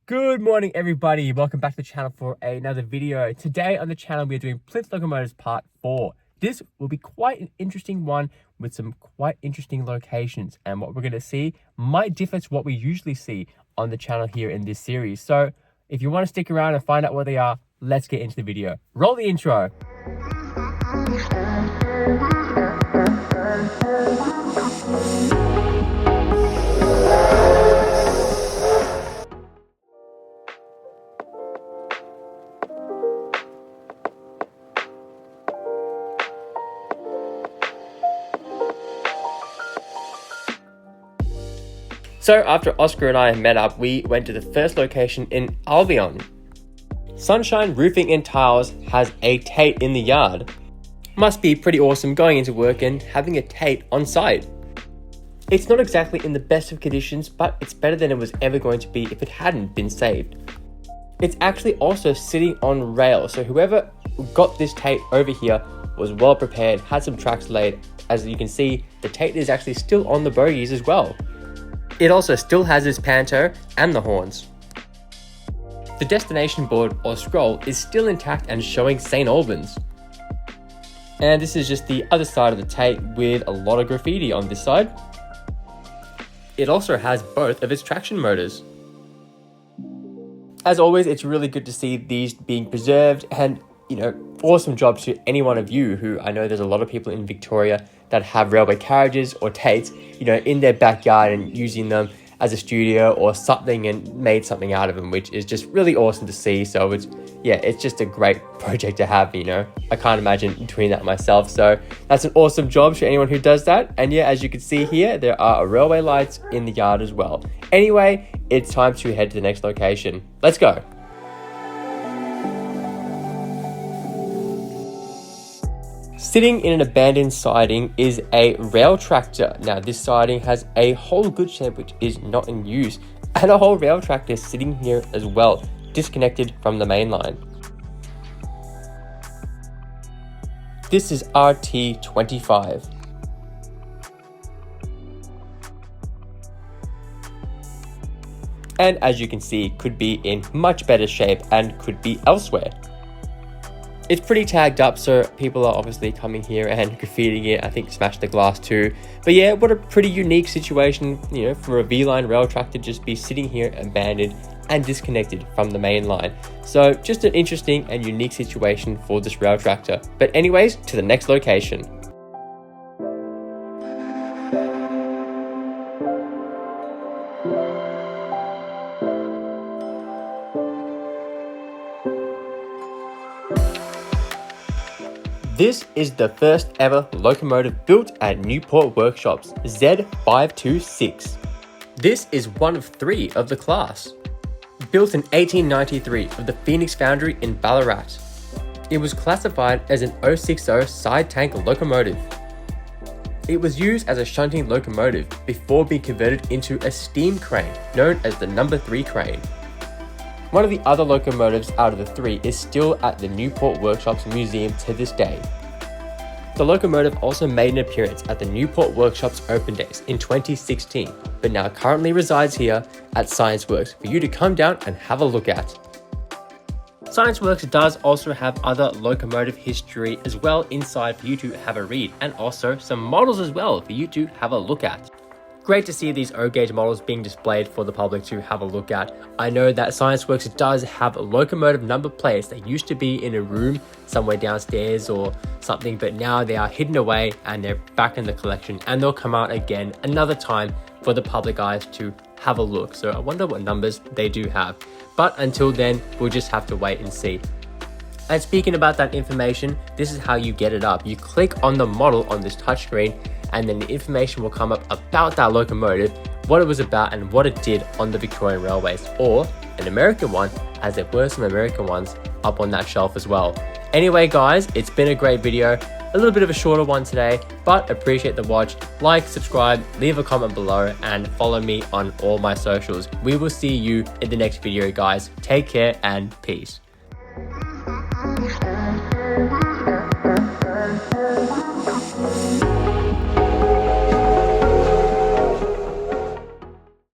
Good morning, everybody. Welcome back to the channel for another video. Today on the channel, we are doing Plinthed locomotives part 4. This will be quite an interesting one with some quite interesting locations, and what we're going to see might differ to what we usually see on the channel here in this series. So if you want to stick around and find out what they are, let's get into the video. Roll the intro. So after Oscar and I met up, we went to the first location in Albion. Sunshine Roofing and Tiles has a Tait in the yard. Must be pretty awesome going into work and having a Tait on site. It's not exactly in the best of conditions, but it's better than it was ever going to be if it hadn't been saved. It's actually also sitting on rail, so whoever got this Tait over here was well prepared, had some tracks laid. As you can see, the Tait is actually still on the bogies as well. It also still has its panto and the horns. The destination board or scroll is still intact and showing St. Albans. And this is just the other side of the Tait with a lot of graffiti on this side. It also has both of its traction motors. As always, it's really good to see these being preserved, and awesome job to any one of you who, I know there's a lot of people in Victoria that have railway carriages or Taits, in their backyard and using them as a studio or something and made something out of them, which is just really awesome to see. So it's just a great project to have, I can't imagine doing that myself. So that's an awesome job to anyone who does that. And as you can see here, there are railway lights in the yard as well. Anyway, it's time to head to the next location. Let's go. Sitting in an abandoned siding is a rail tractor. Now this siding has a whole goods shed which is not in use, and a whole rail tractor sitting here as well, disconnected from the main line. This is RT25. And as you can see, could be in much better shape and could be elsewhere. It's pretty tagged up, so people are obviously coming here and graffitiing it. I think smashed the glass too. But what a pretty unique situation, for a V-line rail tractor just be sitting here abandoned and disconnected from the main line. So just an interesting and unique situation for this rail tractor. But anyways, to the next location. This is the first ever locomotive built at Newport Workshops, Z526. This is one of 3 of the class. Built in 1893 of the Phoenix Foundry in Ballarat. It was classified as an 060 side tank locomotive. It was used as a shunting locomotive before being converted into a steam crane, known as the No. 3 crane. One of the other locomotives out of the 3 is still at the Newport Workshops Museum to this day. The locomotive also made an appearance at the Newport Workshops Open Days in 2016, but now currently resides here at Scienceworks for you to come down and have a look at. Scienceworks does also have other locomotive history as well inside for you to have a read, and also some models as well for you to have a look at. Great to see these O-gauge models being displayed for the public to have a look at. I know that Scienceworks does have locomotive number plates that used to be in a room somewhere downstairs or something, but now they are hidden away and they're back in the collection, and they'll come out again another time for the public eyes to have a look. So I wonder what numbers they do have. But until then, we'll just have to wait and see. And speaking about that information, this is how you get it up. You click on the model on this touchscreen, and then the information will come up about that locomotive, what it was about and what it did on the Victorian railways, or an American one, as there were some American ones up on that shelf as well. Anyway guys, it's been a great video, a little bit of a shorter one today, but appreciate the watch. Like, subscribe, leave a comment below, and follow me on all my socials. We will see you in the next video guys. Take care and peace.